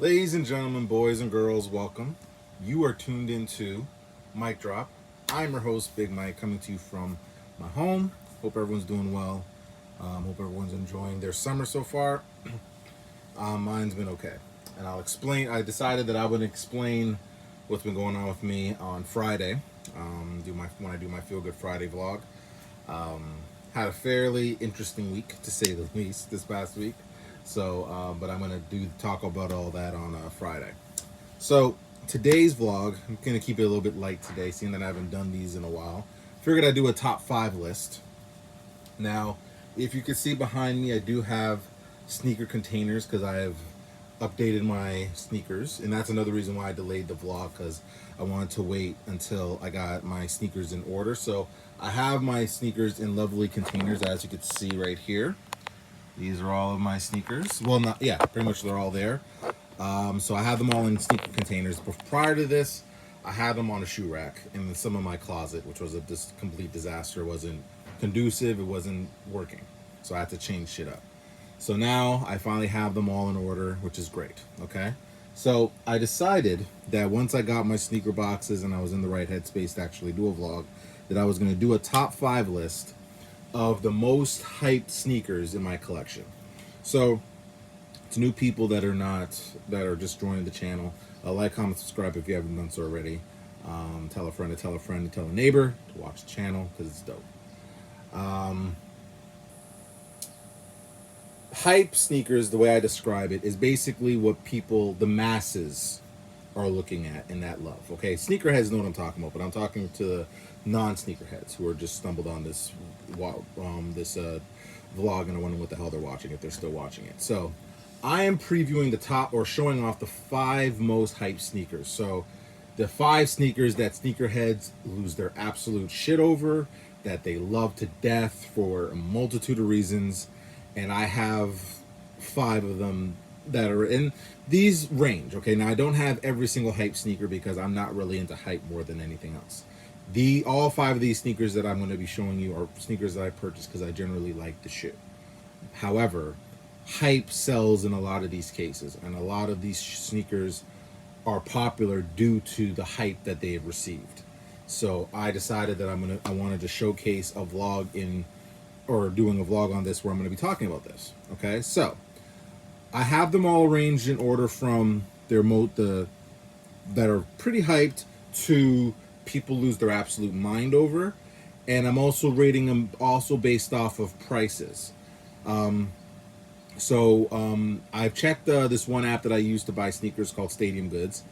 Ladies and gentlemen, boys and girls, welcome. You are tuned into Mic Drop. I'm your host, Big Mike, coming to you from my home. Hope everyone's doing well. Hope everyone's enjoying their summer so far. Mine's been okay. And I'll explain. I decided that I would explain what's been going on with me on Friday. When I do my Feel Good Friday vlog. Had a fairly interesting week, to say the least, this past week. But I'm gonna talk about all that on Friday. So today's vlog, I'm gonna keep it a little bit light today, seeing that I haven't done these in a while. Figured I'd do a top 5 list. Now, if you can see behind me, I do have sneaker containers because I have updated my sneakers, and that's another reason why I delayed the vlog, because I wanted to wait until I got my sneakers in order. So I have my sneakers in lovely containers, as you can see right here. These are all of my sneakers. Well, not yeah, pretty much they're all there. So I have them all in sneaker containers. But prior to this, I had them on a shoe rack in some of my closet, which was a complete disaster. It wasn't conducive. It wasn't working. So I had to change shit up. So now I finally have them all in order, which is great. Okay. So I decided that once I got my sneaker boxes and I was in the right headspace to actually do a vlog, that I was going to do a top 5 list of the most hyped sneakers in my collection. So to new people that are just joining the channel, like, comment, subscribe if you haven't done so already. Tell a friend to tell a friend to tell a neighbor to watch the channel because it's dope. Hype sneakers, the way I describe it, is basically what people, the masses, are looking at in that love. Okay, sneakerheads know what I'm talking about, but I'm talking to the non-sneakerheads who are just stumbled on this vlog and are wondering what the hell they're watching, if they're still watching it. So I am previewing the top, or showing off the 5 most hyped sneakers. So the 5 sneakers that sneakerheads lose their absolute shit over, that they love to death for a multitude of reasons, and I have 5 of them that are in these range. Okay, now I don't have every single hype sneaker because I'm not really into hype more than anything else. All 5 of these sneakers that I'm going to be showing you are sneakers that I purchased because I generally like the shoe. However, hype sells in a lot of these cases, and a lot of these sneakers are popular due to the hype that they have received. So I decided that I wanted to showcase a vlog doing a vlog on this where I'm going to be talking about this. Okay, so I have them all arranged in order from that are pretty hyped to people lose their absolute mind over, and I'm also rating them also based off of prices. I've checked this one app that I use to buy sneakers called Stadium Goods,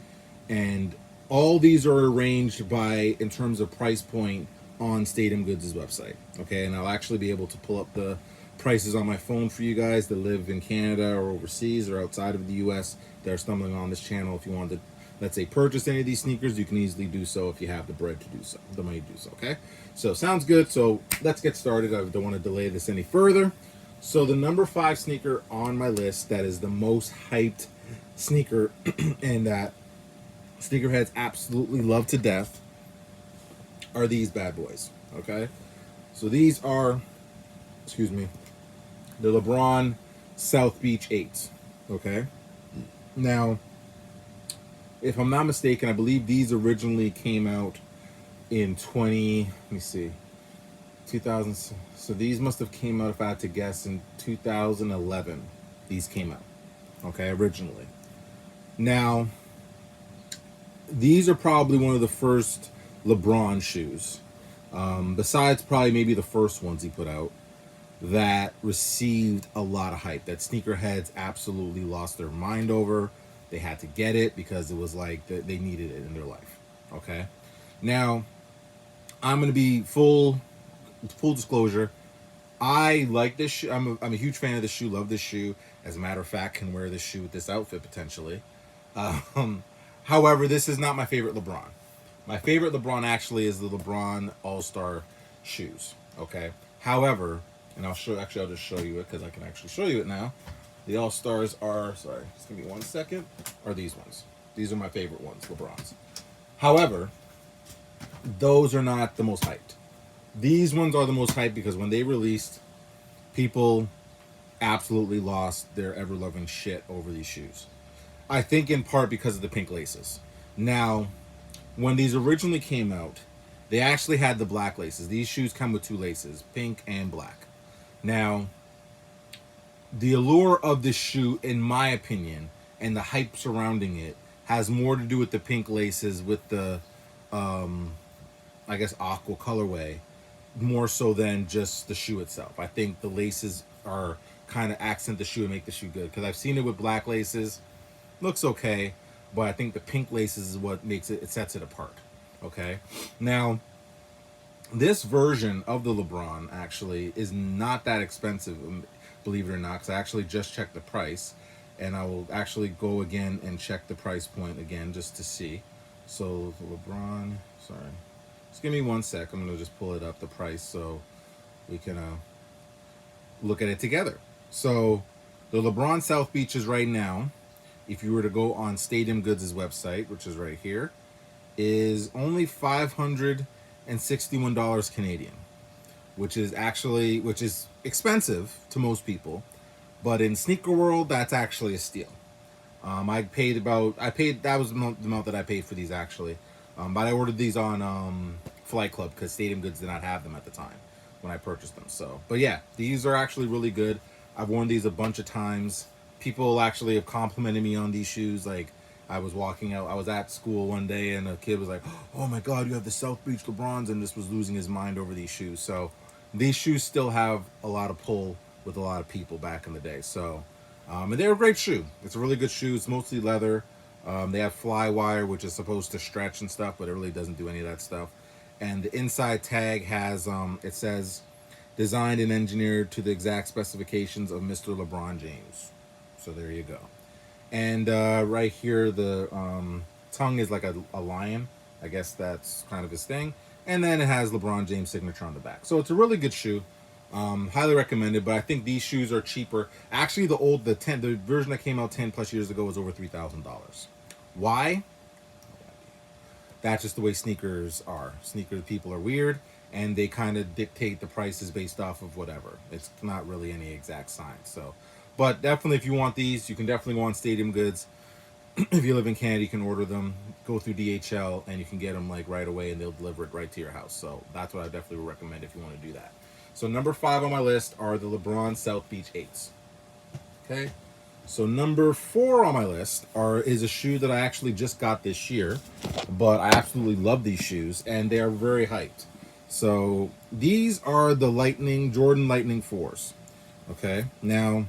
and all these are arranged in terms of price point on Stadium Goods' website. Okay, and I'll actually be able to pull up the prices on my phone for you guys that live in Canada or overseas or outside of the US that are stumbling on this channel. If you want to, let's say, purchase any of these sneakers, you can easily do so if you have the bread to do so, the money to do so. Okay, so sounds good. So let's get started. I don't want to delay this any further. So the number 5 sneaker on my list that is the most hyped sneaker and that sneakerheads absolutely love to death are these bad boys. Okay, so these are, excuse me, the LeBron South Beach 8s. Okay, now, if I'm not mistaken, I believe these originally came out in 2000. So these must have came out, if I had to guess, in 2011. These came out, okay, originally. Now, these are probably one of the first LeBron shoes, besides probably maybe the first ones he put out, that received a lot of hype, that sneakerheads absolutely lost their mind over. They had to get it because it was like they needed it in their life. Okay, now I'm gonna be full disclosure. I like this shoe. I'm a huge fan of this shoe. Love this shoe. As a matter of fact, can wear this shoe with this outfit potentially. However, this is not my favorite LeBron. My favorite LeBron actually is the LeBron All-Star shoes. Okay. However, and I'll just show you it because I can actually show you it now. The All-Stars are, sorry, just give me 1 second, are these ones. These are my favorite ones, LeBron's. However, those are not the most hyped. These ones are the most hyped because when they released, people absolutely lost their ever-loving shit over these shoes. I think in part because of the pink laces. Now, when these originally came out, they actually had the black laces. These shoes come with two laces, pink and black. Now, the allure of this shoe, in my opinion, and the hype surrounding it, has more to do with the pink laces, with the, I guess, aqua colorway, more so than just the shoe itself. I think the laces are kind of accent the shoe and make the shoe good. Because I've seen it with black laces, looks okay, but I think the pink laces is what makes it sets it apart. Okay, now this version of the LeBron actually is not that expensive, believe it or not, because I actually just checked the price, and I will actually go again and check the price point again just to see. So the LeBron, sorry, just give me 1 sec. I'm gonna just pull it up the price so we can look at it together. So the LeBron South Beaches right now, if you were to go on Stadium Goods' website, which is right here, is only $561 Canadian, which is expensive to most people, but in sneaker world, that's actually a steal. That was the amount that I paid for these actually, but I ordered these on Flight Club because Stadium Goods did not have them at the time when I purchased them. So, but yeah, these are actually really good. I've worn these a bunch of times. People actually have complimented me on these shoes. Like, I was walking out, I was at school one day, and a kid was like, "Oh my God, you have the South Beach LeBrons," and this was losing his mind over these shoes. So, these shoes still have a lot of pull with a lot of people back in the day. So, and they're a great shoe. It's a really good shoe. It's mostly leather. They have fly wire, which is supposed to stretch and stuff, but it really doesn't do any of that stuff. And the inside tag has, it says, designed and engineered to the exact specifications of Mr. LeBron James. So there you go. And right here, the tongue is like a lion. I guess that's kind of his thing. And then it has LeBron James' signature on the back. So it's a really good shoe. Highly recommended. But I think these shoes are cheaper. Actually, the version that came out 10 plus years ago was over $3,000. Why? That's just the way sneakers are. Sneaker people are weird, and they kind of dictate the prices based off of whatever. It's not really any exact science. So, but definitely, if you want these, you can definitely go on Stadium Goods. If you live in Canada, you can order them, go through DHL, and you can get them like right away, and they'll deliver it right to your house. So that's what I definitely would recommend if you want to do that. So number 5 on my list are the LeBron South Beach 8s. Okay. So number 4 on my list is a shoe that I actually just got this year, but I absolutely love these shoes, and they are very hyped. So these are the Jordan Lightning 4s. Okay. Now,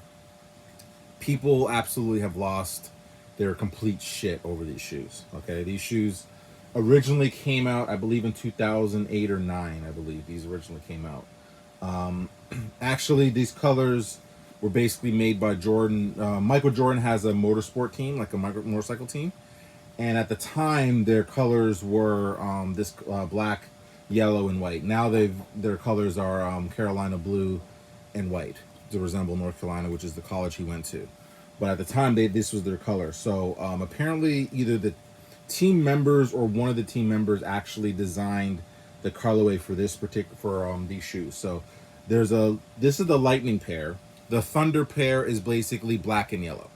people absolutely have lost their complete shit over these shoes. Okay. These shoes originally came out, I believe, in 2008 or 9. I believe these originally came out. Actually, these colors were basically made by Jordan. Michael Jordan has a motorsport team, like a motorcycle team, and at the time their colors were this black, yellow, and white. Now their colors are Carolina blue and white to resemble North Carolina, which is the college he went to. But at the time, this was their color. So apparently, either the team members or one of the team members actually designed the colorway for these shoes. So this is the Lightning pair. The Thunder pair is basically black and yellow,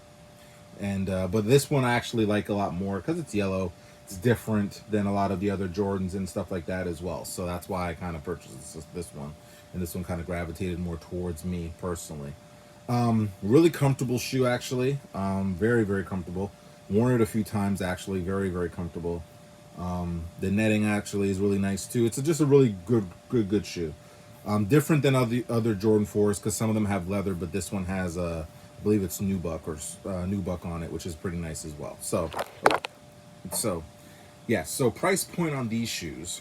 and but this one I actually like a lot more because it's yellow. It's different than a lot of the other Jordans and stuff like that as well. So that's why I kind of purchased this one, and this one kind of gravitated more towards me personally. Really comfortable shoe actually. Very, very comfortable. Worn it a few times actually. Very, very comfortable. The netting actually is really nice too. It's just a really good shoe. Different than other Jordan 4s because some of them have leather, but this one has I believe it's nubuck on it, which is pretty nice as well. So yeah. So price point on these shoes,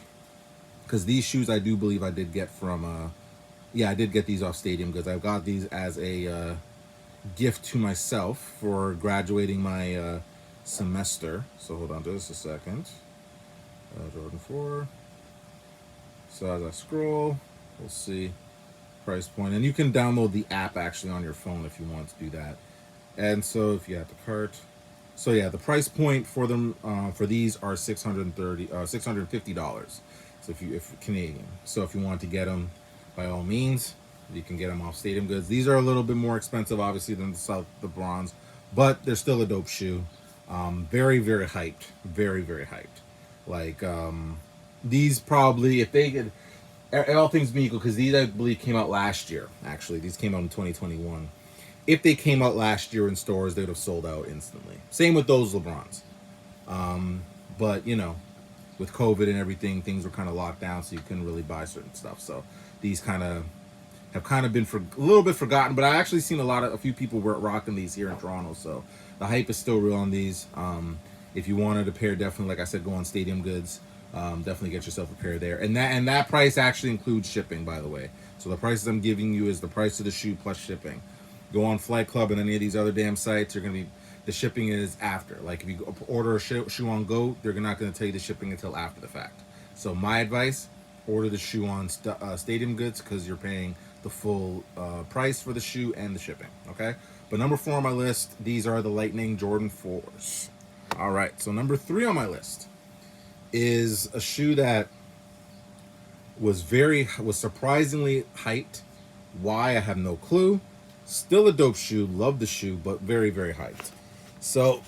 because these shoes I do believe I did get from I did get these off Stadium Goods. I got these as a gift to myself for graduating my semester. So hold on just a second. Jordan 4. So as I scroll, we'll see price point, and you can download the app actually on your phone if you want to do that. And so if you have the cart, so yeah, the price point for them for these are $650. So if Canadian, so if you want to get them, by all means, you can get them off Stadium Goods. These are a little bit more expensive, obviously, than the bronze, but they're still a dope shoe. Very, very hyped. Very, very hyped. Like, these probably, if they get, all things being equal, because these I believe came out last year. Actually, these came out in 2021. If they came out last year in stores, they would have sold out instantly. Same with those LeBrons. But with COVID and everything, things were kind of locked down, so you couldn't really buy certain stuff. So these have kind of been for a little bit forgotten. But I actually seen a few people were rocking these here in Toronto. So the hype is still real on these. If you wanted a pair, definitely, like I said, go on Stadium Goods. Definitely get yourself a pair there, and that price actually includes shipping, by the way. So the prices I'm giving you is the price of the shoe plus shipping. Go on Flight Club and any of these other damn sites, you're gonna be the shipping is after. Like if you order a shoe on Go, they're not gonna tell you the shipping until after the fact. So my advice: order the shoe on Stadium Goods because you're paying the full price for the shoe and the shipping. Okay. But number 4 on my list, these are the Lightning Jordan 4s. All right. So number 3 on my list is a shoe that was surprisingly hyped. Why, I have no clue. Still a dope shoe, love the shoe, but very, very hyped. So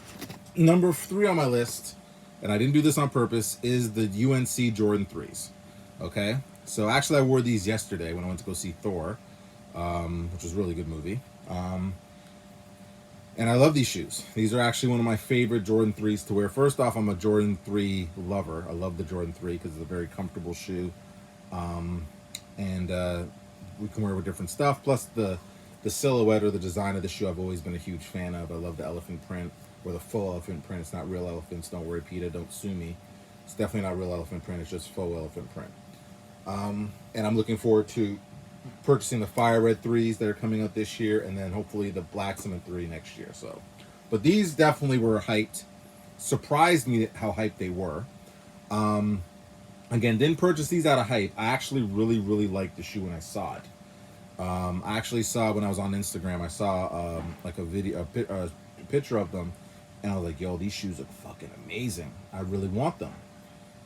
number 3 on my list, and I didn't do this on purpose, is the UNC Jordan 3s. Okay, so actually I wore these yesterday when I went to go see Thor, which was a really good movie. And I love these shoes. These are actually one of my favorite Jordan 3s to wear. First off, I'm a Jordan 3 lover. I love the Jordan 3 because it's a very comfortable shoe. And we can wear it with different stuff. Plus the silhouette or the design of the shoe I've always been a huge fan of. I love the elephant print or the faux elephant print. It's not real elephants. Don't worry, PETA. Don't sue me. It's definitely not real elephant print. It's just faux elephant print. And I'm looking forward to purchasing the Fire Red 3s that are coming out this year, and then hopefully the Black Cement 3 next year. So, but these definitely were hyped. Surprised me how hyped they were. Again, didn't purchase these out of hype. I actually really, really liked the shoe when I saw it. I actually saw when I was on Instagram, I saw like a picture of them, and I was like, "Yo, these shoes look fucking amazing. I really want them."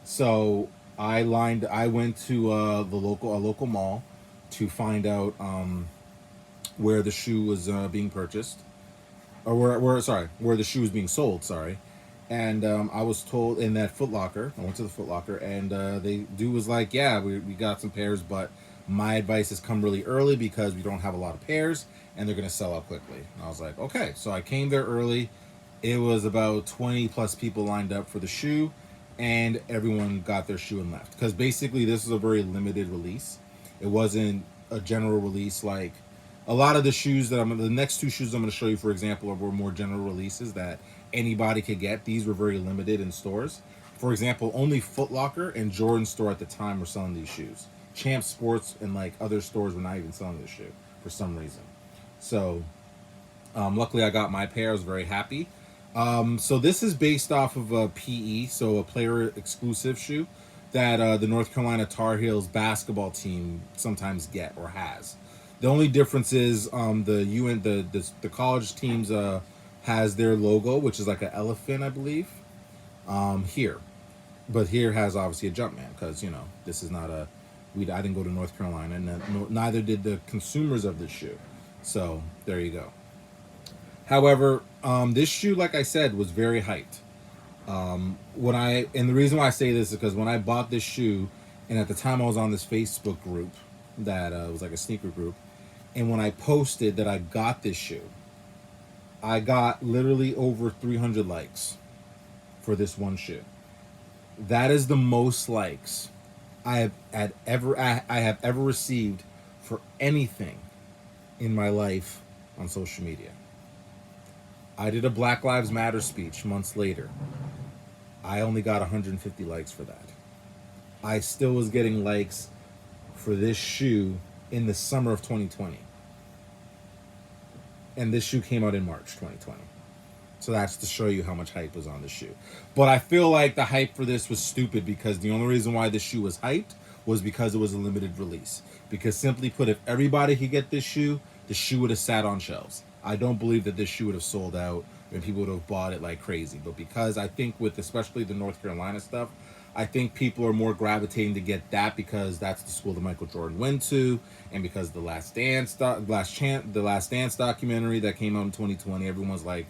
So I went to a local mall to find out where the shoe was being purchased, or where the shoe was being sold. Sorry, and I was told in that Foot Locker. I went to the Foot Locker, and the dude was like, "Yeah, we got some pairs, but my advice is come really early because we don't have a lot of pairs, and they're gonna sell out quickly." And I was like, "Okay." So I came there early. It was about 20 plus people lined up for the shoe, and everyone got their shoe and left because basically this is a very limited release. It wasn't a general release like a lot of the shoes the next 2 shoes I'm going to show you, for example, were more general releases that anybody could get. These were very limited in stores. For example, only Foot Locker and Jordan Store at the time were selling these shoes. Champ Sports and like other stores were not even selling this shoe for some reason. So luckily I got my pair. I was very happy. So this is based off of a PE, so a player exclusive shoe that the North Carolina Tar Heels basketball team sometimes get or has. The only difference is the college teams has their logo, which is like an elephant, I believe. Here, but here has obviously a Jumpman because this is not I didn't go to North Carolina, and neither did the consumers of this shoe. So there you go. However, this shoe, like I said, was very hyped. And the reason why I say this is because when I bought this shoe, and at the time I was on this Facebook group that was like a sneaker group, and when I posted that I got this shoe, I got literally over 300 likes for this one shoe. That is the most likes I have ever received for anything in my life on social media. I did a Black Lives Matter speech months later. I only got 150 likes for that. I still was getting likes for this shoe in the summer of 2020. And this shoe came out in March 2020. So that's to show you how much hype was on the shoe. But I feel like the hype for this was stupid because the only reason why this shoe was hyped was because it was a limited release. Because simply put, if everybody could get this shoe, the shoe would have sat on shelves. I don't believe that this shoe would have sold out and people would have bought it like crazy. But because I think with especially the North Carolina stuff, I think people are more gravitating to get that because that's the school that Michael Jordan went to, and because the Last Dance documentary that came out in 2020, everyone's like,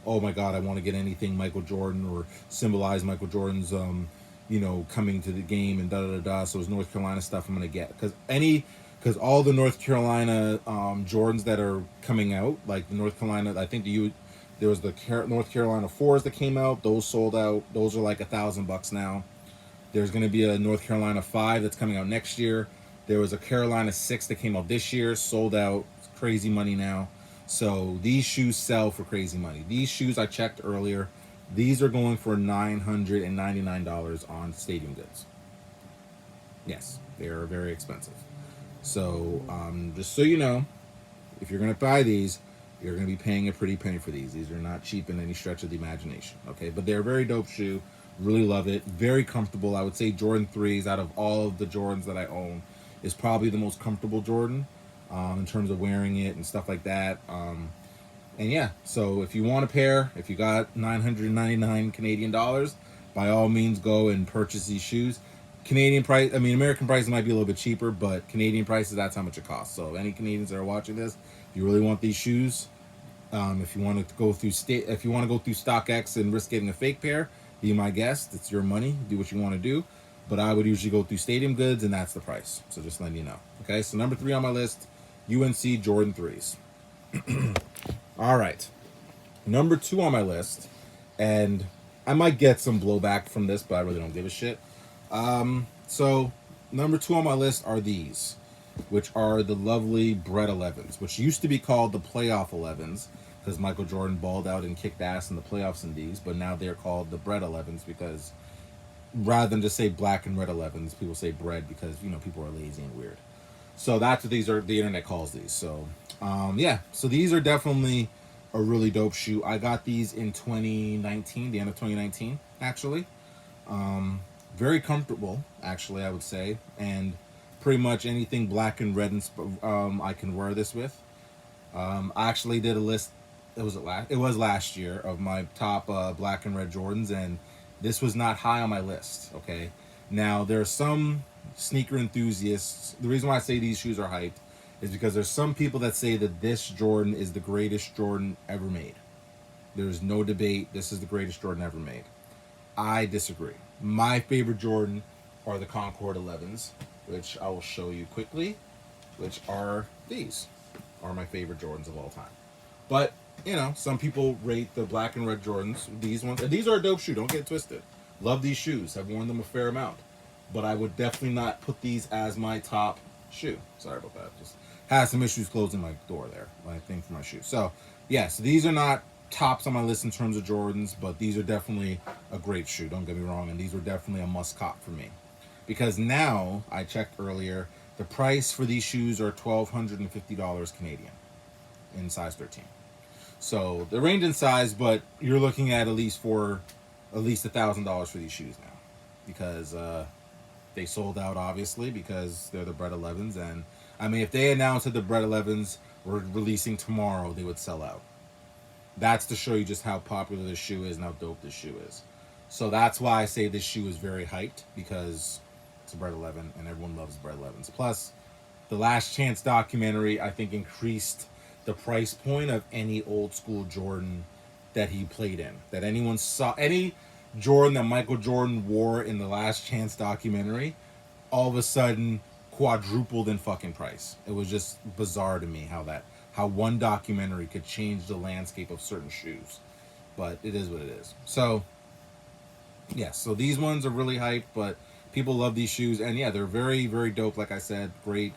oh my God, I want to get anything Michael Jordan or symbolize Michael Jordan's, coming to the game and da da da da. So it's North Carolina stuff I'm gonna get because all the North Carolina Jordans that are coming out, like the North Carolina, I think there was the North Carolina 4s that came out. Those sold out. Those are like $1,000 now. There's going to be a North Carolina 5 that's coming out next year. There was a Carolina 6 that came out this year, sold out. It's crazy money now. So these shoes sell for crazy money. These shoes I checked earlier. These are going for $999 on Stadium Goods. Yes, they are very expensive. So just so you know, if you're going to buy these, you're going to be paying a pretty penny for these. These are not cheap in any stretch of the imagination. Okay, but they're a very dope shoe. Really love it. Very comfortable. I would say Jordan 3s out of all of the Jordans that I own is probably the most comfortable Jordan in terms of wearing it and stuff like that. And yeah, so if you want a pair, if you got 999 Canadian dollars, by all means go and purchase these shoes. Canadian price, I mean, American prices might be a little bit cheaper, but Canadian prices, that's how much it costs. So any Canadians that are watching this, if you really want these shoes, if you want to go through StockX and risk getting a fake pair, be my guest. It's your money. Do what you want to do. But I would usually go through Stadium Goods, and that's the price. So just letting you know. Okay, so number 3 on my list, UNC Jordan 3s. All right. Number 2 on my list, and I might get some blowback from this, but I really don't give a shit. So number 2 on my list are these, which are the lovely Bred 11s, which used to be called the Playoff 11s, because Michael Jordan balled out and kicked ass in the playoffs in these, but now they're called the Bred 11s because rather than just say black and red 11s, people say bread because, people are lazy and weird. So that's what the internet calls these. So, so these are definitely a really dope shoe. I got these in 2019, the end of 2019, actually. Very comfortable, actually, I would say, and pretty much anything black and red I can wear this with. I actually did a list. It was last year of my top black and red Jordans, and this was not high on my list. Okay, now there are some sneaker enthusiasts. The reason why I say these shoes are hyped is because there's some people that say that this Jordan is the greatest Jordan ever made. There's no debate. This is the greatest Jordan ever made. I disagree. My favorite Jordan are the Concord 11s, which I will show you quickly, which are these. Are my favorite Jordans of all time. But, some people rate the black and red Jordans, these ones. And these are a dope shoe, don't get it twisted. Love these shoes. I've worn them a fair amount. But I would definitely not put these as my top shoe. Sorry about that. Just had some issues closing my door there, my thing for my shoe. So, yes, these are not tops on my list in terms of Jordans, but these are definitely a great shoe, don't get me wrong. And these were definitely a must cop for me. Because now, I checked earlier, the price for these shoes are $1,250 Canadian in size 13. So they range in size, but you're looking at least $1,000 for these shoes now, because they sold out, obviously, because they're the Bred 11s. And I mean, if they announced that the Bred 11s were releasing tomorrow, they would sell out. That's to show you just how popular this shoe is and how dope this shoe is. So that's why I say this shoe is very hyped, because it's a Bred 11 and everyone loves Bred 11s. Plus, the Last Chance documentary, I think, increased the price point of any old school Jordan that he played in. That anyone saw, any Jordan that Michael Jordan wore in the Last Chance documentary, all of a sudden quadrupled in fucking price. It was just bizarre to me how one documentary could change the landscape of certain shoes. But it is what it is. So, yeah, so these ones are really hyped, but people love these shoes. And yeah, they're very, very dope, like I said. Great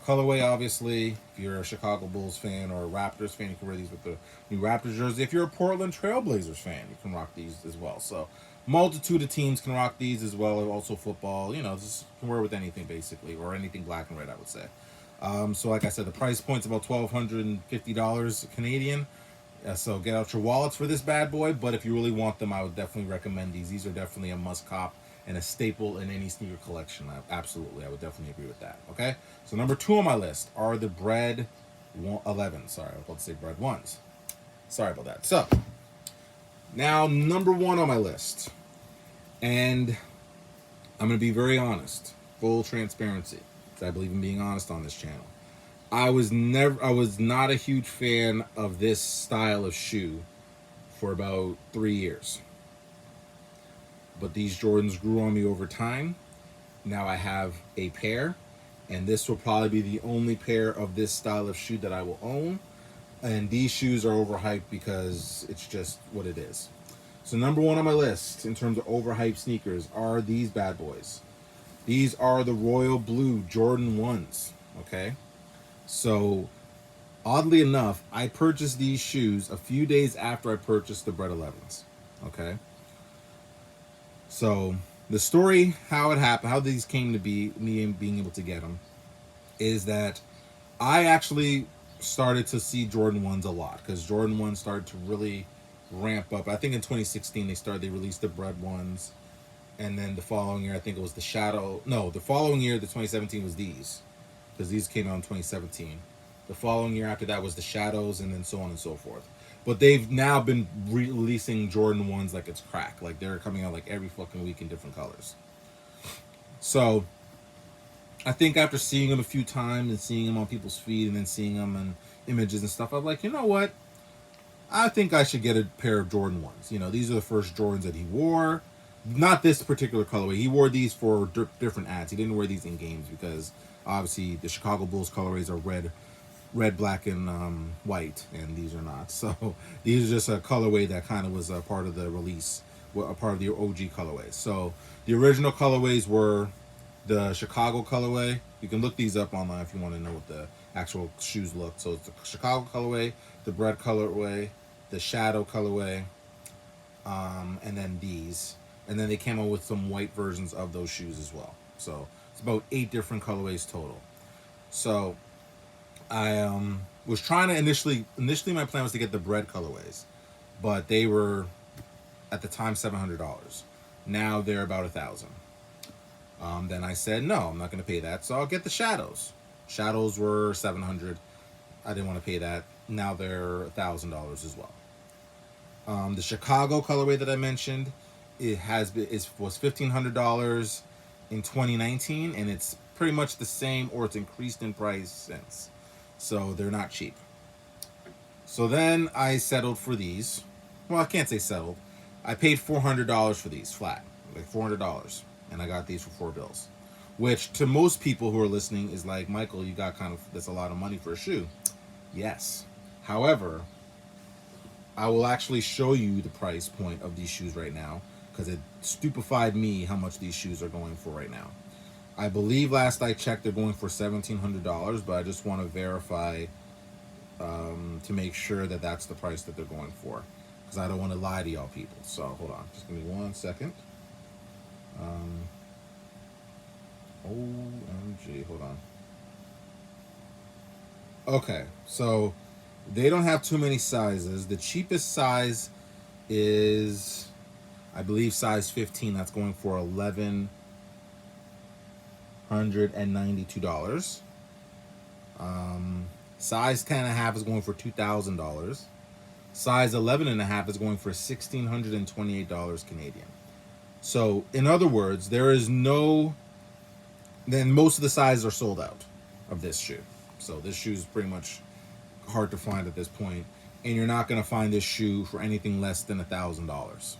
colorway, obviously. If you're a Chicago Bulls fan or a Raptors fan, you can wear these with the new Raptors jersey. If you're a Portland Trailblazers fan, you can rock these as well. So, multitude of teams can rock these as well. Also football, just can wear with anything, basically, or anything black and red, I would say. So like I said, the price point's about $1,250 Canadian. So get out your wallets for this bad boy. But if you really want them, I would definitely recommend these. These are definitely a must cop and a staple in any sneaker collection. I would definitely agree with that. Okay, so number 2 on my list are the Bred 11. Sorry, I was about to say Bred 1s. Sorry about that. So now number 1 on my list, and I'm gonna be very honest, full transparency. I believe in being honest on this channel. I was not a huge fan of this style of shoe for about 3 years. But these Jordans grew on me over time. Now I have a pair, and this will probably be the only pair of this style of shoe that I will own. And these shoes are overhyped because it's just what it is. So number one on my list in terms of overhyped sneakers are these bad boys. These are the royal blue Jordan 1s, okay? So oddly enough, I purchased these shoes a few days after I purchased the Bread 11s, okay? So the story, how it happened, how these came to be, me being able to get them, is that I actually started to see Jordan 1s a lot because Jordan 1 started to really ramp up. I think in 2016 they released the Bread 1s, and then the following year I think it was the Shadow. No, the following year, the 2017 was these, because these came out in 2017. The following year after that was the Shadows, and then so on and so forth. But they've now been releasing Jordan 1s like it's crack. Like they're coming out like every fucking week in different colors. So I think after seeing them a few times and seeing them on people's feed and then seeing them in images and stuff, I'm like, you know what? I think I should get a pair of Jordan 1s. You know, these are the first Jordans that he wore. Not this particular colorway. He wore these for different ads. He didn't wear these in games because obviously the Chicago Bulls colorways are red, black, and white, and these are not. So these are just a colorway that kind of was a part of the release, a part of the OG colorways. So the original colorways were the Chicago colorway. You can look these up online if you want to know what the actual shoes look. So it's the Chicago colorway, the Bread colorway, the Shadow colorway, and then these. And then they came out with some white versions of those shoes as well. So it's about 8 different colorways total. So I was trying to initially my plan was to get the Bread colorways, but they were at the time $700. Now they're about $1,000. Then I said no, I'm not going to pay that, so I'll get the Shadows. Shadows were $700. I didn't want to pay that. Now they're $1,000 as well. The Chicago colorway that I mentioned, was $1,500 in 2019, and it's pretty much the same, or it's increased in price since. So they're not cheap. So then I settled for these. Well, I can't say settled. I paid $400 for these flat, like $400, and I got these for $4, which to most people who are listening is like, Michael, you got that's a lot of money for a shoe. Yes. However, I will actually show you the price point of these shoes right now, because it stupefied me how much these shoes are going for right now. I believe last I checked they're going for $1,700, but I just want to verify to make sure that that's the price that they're going for, because I don't want to lie to y'all people. So hold on, just give me 1 second. OMG, hold on. Okay, so they don't have too many sizes. The cheapest size is, I believe, size 15. That's going for $1,192. Size 10.5 is going for $2,000. Size 11.5 is going for $1,628 Canadian. So, in other words, then most of the sizes are sold out of this shoe. So this shoe is pretty much hard to find at this point, and you're not going to find this shoe for anything less than $1,000.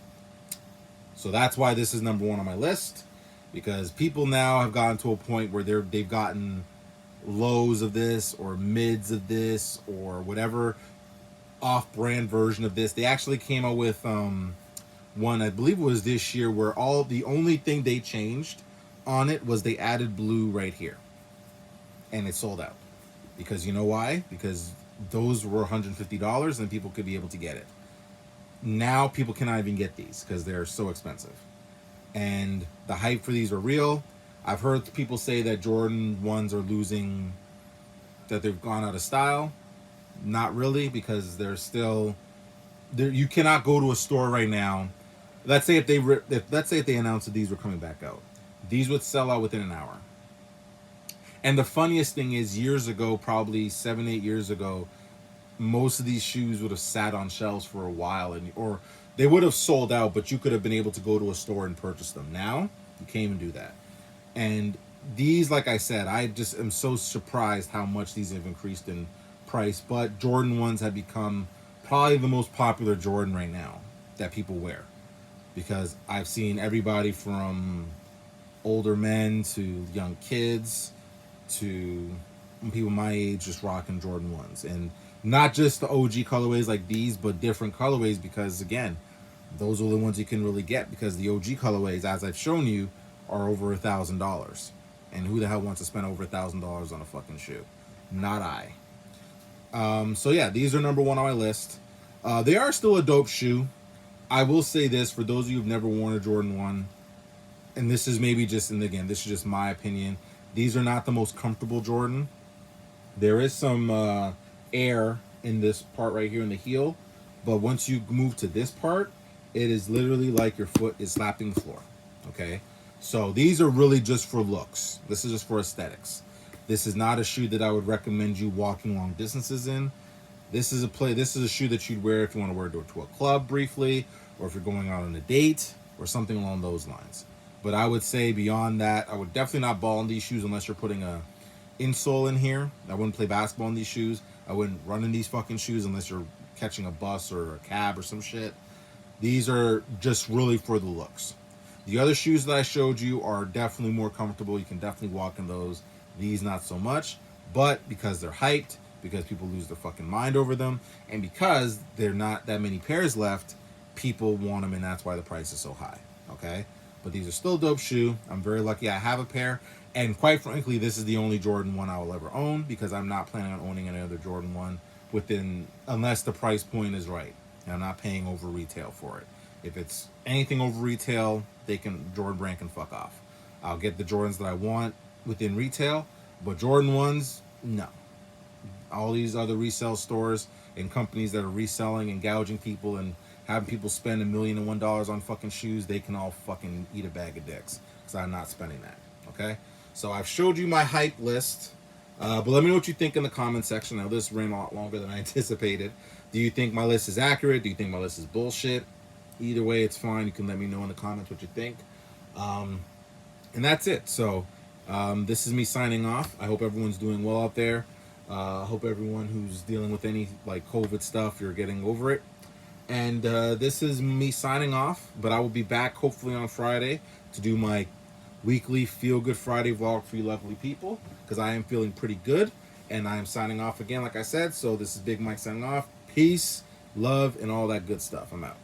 So that's why this is number one on my list, because people now have gotten to a point where they've gotten lows of this or mids of this or whatever off-brand version of this. They actually came out with one, I believe it was this year, where the only thing they changed on it was they added blue right here, and it sold out. Because you know why? Because those were $150 and people could be able to get it. Now people cannot even get these because they're so expensive. And the hype for these are real. I've heard people say that Jordan 1s are losing, that they've gone out of style. Not really, because they're still there. You cannot go to a store right now. Let's say if they announced that these were coming back out, these would sell out within an hour. And the funniest thing is, years ago, probably 7-8 years ago, most of these shoes would have sat on shelves for a while, or they would have sold out, but you could have been able to go to a store and purchase them. Now, you can't even do that. And these, like I said, I just am so surprised how much these have increased in price. But Jordan 1s have become probably the most popular Jordan right now that people wear, because I've seen everybody from older men to young kids to people my age just rocking Jordan 1s. And not just the OG colorways like these, but different colorways, because again, those are the ones you can really get, because the OG colorways, as I've shown you, are over $1,000. And who the hell wants to spend over $1,000 on a fucking shoe? Not I. So yeah, these are number one on my list. They are still a dope shoe. I will say this, for those of you who've never worn a Jordan 1, and this is maybe just, and again, this is just my opinion, these are not the most comfortable Jordan. There is some air in this part right here in the heel, but once you move to this part, it is literally like your foot is slapping the floor. Okay, so these are really just for looks. This is just for aesthetics. This is not a shoe that I would recommend you walking long distances in. This is a shoe that you'd wear if you want to wear it to a club briefly, or if you're going out on a date or something along those lines. But I would say beyond that, I would definitely not ball in these shoes unless you're putting a insole in here. I wouldn't play basketball in these shoes. I wouldn't run in these fucking shoes unless you're catching a bus or a cab or some shit. These are just really for the looks. The other shoes that I showed you are definitely more comfortable. You can definitely walk in those. These not so much, but because they're hyped, because people lose their fucking mind over them, and because they're not that many pairs left, people want them, and that's why the price is so high. Okay, but these are still a dope shoe. I'm very lucky I have a pair, and quite frankly, this is the only Jordan 1 I will ever own, because I'm not planning on owning any other Jordan 1 unless the price point is right, and I'm not paying over retail for it. If it's anything over retail, Jordan brand can fuck off. I'll get the Jordans that I want within retail, but Jordan 1s, no. All these other resale stores and companies that are reselling and gouging people and having people spend $1,001 on fucking shoes, they can all fucking eat a bag of dicks, because I'm not spending that. Okay, so I've showed you my hype list, but let me know what you think in the comment section. Now, this ran a lot longer than I anticipated. Do you think my list is accurate? Do you think my list is bullshit? Either way, it's fine. You can let me know in the comments what you think. And that's it. So this is me signing off. I hope everyone's doing well out there. I hope everyone who's dealing with any like COVID stuff, you're getting over it. And this is me signing off, but I will be back hopefully on Friday to do my weekly Feel Good Friday vlog for you lovely people, because I am feeling pretty good. And I am signing off again, like I said. So this is Big Mike signing off. Peace, love, and all that good stuff. I'm out.